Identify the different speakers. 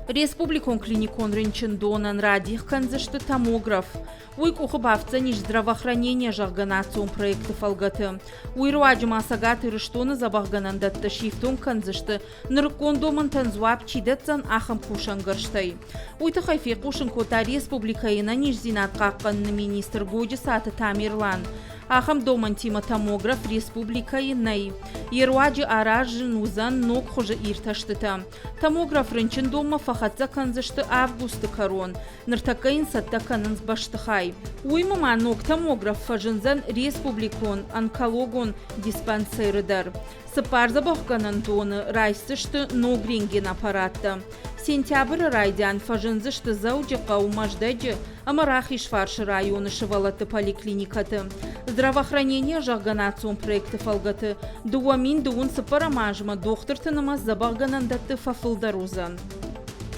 Speaker 1: Республикон клиникон ренчендонан радих канзышты томограф. Уйку хабавца ниш здравоохранения жарганацион проектов алгаты. Уйруаджи масагаты рыштоны забахганандатты шифтон канзышты. Ныркондоман танзуап чидетзан ахам кушангарштай. Уйты хайфе кушанкота республикаина ниш зинат қаққанны министр годжи саты Тамирлан. Ахам доман тима томограф республикаинай. Еруаджи аражын узан ног хуже ирташтыта. Томограф рынчын дома фахатса канзышты августы корон. Ныртакаин саттаканын сбаштыхай. Уймама ног томограф фажынзан республикон онкологон диспансерыдар. Сыпарза бахганан доны райсышты ног рентген аппаратта. Сентябрь райдян фажынзышты зауджи қаумаждаджи Амарахи Шварши районы шывалаты поликлиникаты. Здравоохранение жарганацион проектов алгаты. Дуамин дуун сыпарамажма доктор тынымаз забахганандаты фафылдарузан.